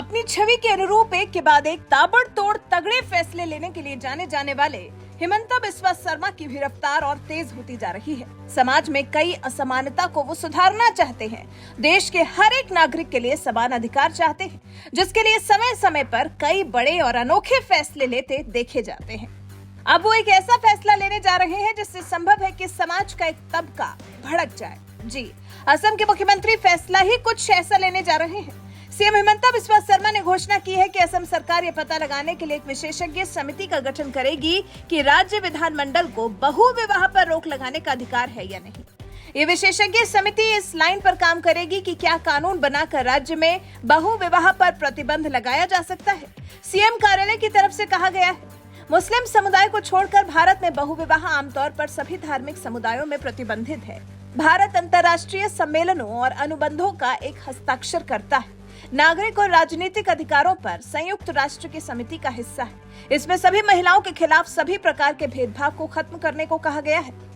अपनी छवि के अनुरूप एक के बाद एक ताबड़तोड़ तगड़े फैसले लेने के लिए जाने जाने वाले हिमंता बिस्वा शर्मा की भी रफ्तार और तेज होती जा रही है। समाज में कई असमानता को वो सुधारना चाहते हैं। देश के हर एक नागरिक के लिए समान अधिकार चाहते हैं, जिसके लिए समय समय पर कई बड़े और अनोखे फैसले लेते देखे जाते हैं। अब वो एक ऐसा फैसला लेने जा रहे हैं जिससे संभव है कि समाज का एक तबका भड़क जाए। जी, असम के मुख्यमंत्री फैसला ही कुछ ऐसा लेने जा रहे हैं। सीएम हिमंता बिस्वा शर्मा ने घोषणा की है कि असम सरकार ये पता लगाने के लिए एक विशेषज्ञ समिति का गठन करेगी कि राज्य विधानमंडल को बहु विवाह पर रोक लगाने का अधिकार है या नहीं। ये विशेषज्ञ समिति इस लाइन पर काम करेगी कि क्या कानून बनाकर राज्य में बहु विवाह पर प्रतिबंध लगाया जा सकता है। सीएम कार्यालय की तरफ से कहा गया है, मुस्लिम समुदाय को छोड़कर भारत में बहु विवाह आमतौर पर सभी धार्मिक समुदायों में प्रतिबंधित है। भारत अंतर्राष्ट्रीय सम्मेलनों और अनुबंधों का एक हस्ताक्षर करता है। नागरिक और राजनीतिक अधिकारों पर संयुक्त राष्ट्र की समिति का हिस्सा है। इसमें सभी महिलाओं के खिलाफ सभी प्रकार के भेदभाव को खत्म करने को कहा गया है।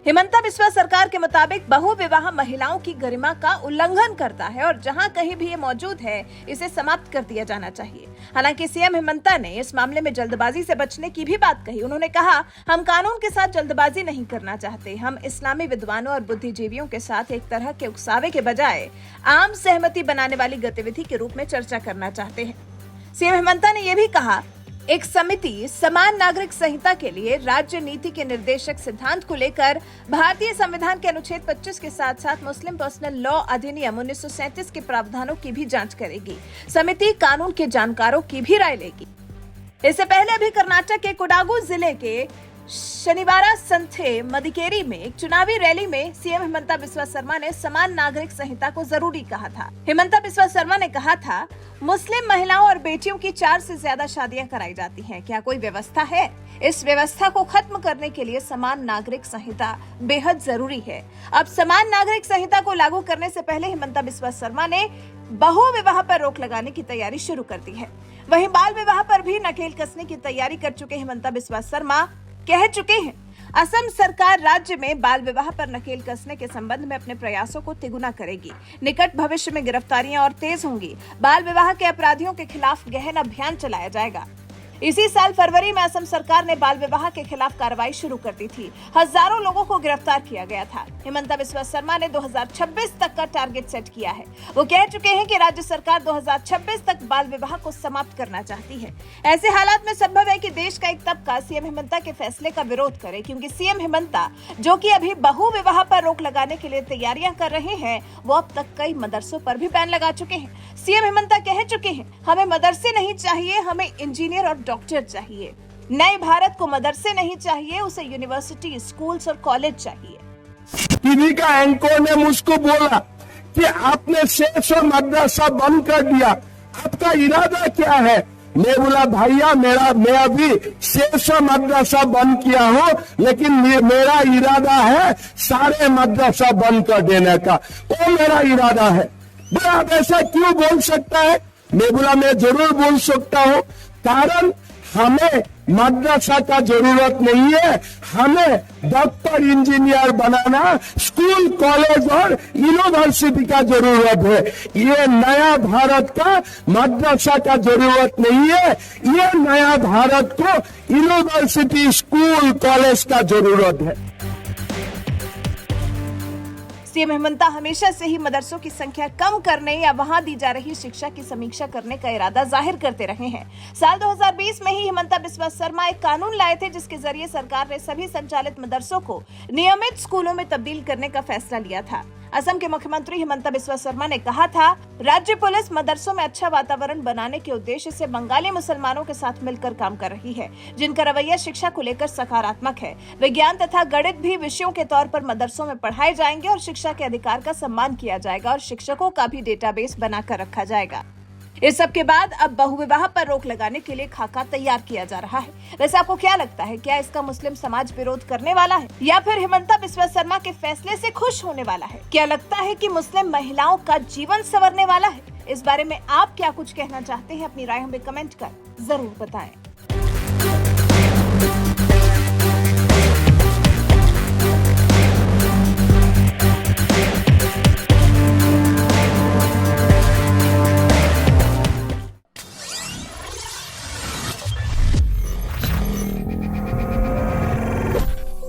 हिमंता बिस्वा सरकार के मुताबिक बहु विवाह महिलाओं की गरिमा का उल्लंघन करता है और जहां कहीं भी ये मौजूद है, इसे समाप्त कर दिया जाना चाहिए। हालांकि सीएम हिमंता ने इस मामले में जल्दबाजी से बचने की भी बात कही। उन्होंने कहा, हम कानून के साथ जल्दबाजी नहीं करना चाहते। हम इस्लामी विद्वानों और बुद्धिजीवियों के साथ एक तरह के उकसावे के बजाय आम सहमति बनाने वाली गतिविधि के रूप में चर्चा करना चाहते हैं। सीएम हिमंता ने यह भी कहा, एक समिति समान नागरिक संहिता के लिए राज्य नीति के निर्देशक सिद्धांत को लेकर भारतीय संविधान के अनुच्छेद 25 के साथ साथ मुस्लिम पर्सनल लॉ अधिनियम 1937 के प्रावधानों की भी जांच करेगी। समिति कानून के जानकारों की भी राय लेगी। इससे पहले अभी कर्नाटक के कोडागु जिले के शनिवारा संथे मदिकेरी में एक चुनावी रैली में सीएम हिमंता बिस्वा शर्मा ने समान नागरिक संहिता को जरूरी कहा था। हिमंता बिस्वा शर्मा ने कहा था, मुस्लिम महिलाओं और बेटियों की 4 से ज्यादा शादियां कराई जाती हैं। क्या कोई व्यवस्था है? इस व्यवस्था को खत्म करने के लिए समान नागरिक संहिता बेहद जरूरी है। अब समान नागरिक संहिता को लागू करने से पहले हिमंता बिस्वा शर्मा ने बहु विवाह पर रोक लगाने की तैयारी शुरू कर दी है। वहीं बाल विवाह पर भी नकेल कसने की तैयारी कर चुके हिमंता बिस्वा शर्मा कह चुके हैं, असम सरकार राज्य में बाल विवाह पर नकेल कसने के संबंध में अपने प्रयासों को तिगुना करेगी। निकट भविष्य में गिरफ्तारियां और तेज होंगी। बाल विवाह के अपराधियों के खिलाफ गहन अभियान चलाया जाएगा। इसी साल फरवरी में असम सरकार ने बाल विवाह के खिलाफ कार्रवाई शुरू कर दी थी। हजारों लोगों को गिरफ्तार किया गया था। हिमंता बिस्वा शर्मा ने 2026 तक का टारगेट सेट किया है। वो कह चुके हैं कि राज्य सरकार 2026 तक बाल विवाह को समाप्त करना चाहती है। ऐसे हालात में संभव है कि देश का एक तबका सीएम हिमंता के फैसले का विरोध करे, क्योंकि सीएम हिमंता, जो कि अभी बहु विवाह पर रोक लगाने के लिए तैयारियां कर रहे हैं, वो अब तक कई मदरसों पर भी बैन लगा चुके हैं। सीएम हिमंता कह चुके हैं, हमें मदरसे नहीं चाहिए, हमें इंजीनियर और डॉक्टर चाहिए। नए भारत को मदरसे नहीं चाहिए, उसे यूनिवर्सिटी, स्कूल्स और कॉलेज चाहिए। टीवी का एंकर ने मुझको बोला कि आपने 600 मदरसा बंद कर दिया, आपका इरादा क्या है? मैं बोला, भैया मैं अभी 600 मदरसा बंद किया हूँ, लेकिन मेरा इरादा है सारे मदरसा बंद कर देने का। वो मेरा इरादा है। बोला, आप ऐसा क्यों बोल सकता है? मैं बोला, मैं जरूर बोल सकता हूँ, कारण हमें मदरसा का जरूरत नहीं है। हमें डॉक्टर, इंजीनियर बनाना, स्कूल, कॉलेज और यूनिवर्सिटी का जरूरत है। ये नया भारत का मदरसा का जरूरत नहीं है। ये नया भारत को यूनिवर्सिटी, स्कूल, कॉलेज का जरूरत है। सीएम हिमंता हमेशा से ही मदरसों की संख्या कम करने या वहां दी जा रही शिक्षा की समीक्षा करने का इरादा जाहिर करते रहे हैं। साल 2020 में ही हिमंता बिस्वा शर्मा एक कानून लाए थे, जिसके जरिए सरकार ने सभी संचालित मदरसों को नियमित स्कूलों में तब्दील करने का फैसला लिया था। असम के मुख्यमंत्री हिमंता बिस्वा शर्मा ने कहा था, राज्य पुलिस मदरसों में अच्छा वातावरण बनाने के उद्देश्य से बंगाली मुसलमानों के साथ मिलकर काम कर रही है, जिनका रवैया शिक्षा को लेकर सकारात्मक है। विज्ञान तथा गणित भी विषयों के तौर पर मदरसों में पढ़ाए जाएंगे और शिक्षा के अधिकार का सम्मान किया जाएगा और शिक्षकों का भी डेटाबेस बनाकर रखा जाएगा। इस सब के बाद अब बहुविवाह पर रोक लगाने के लिए खाका तैयार किया जा रहा है। वैसे आपको क्या लगता है, क्या इसका मुस्लिम समाज विरोध करने वाला है या फिर हिमंता बिस्वा शर्मा के फैसले से खुश होने वाला है? क्या लगता है कि मुस्लिम महिलाओं का जीवन संवरने वाला है? इस बारे में आप क्या कुछ कहना चाहते हैं? अपनी राय हमें कमेंट कर जरूर बताएं।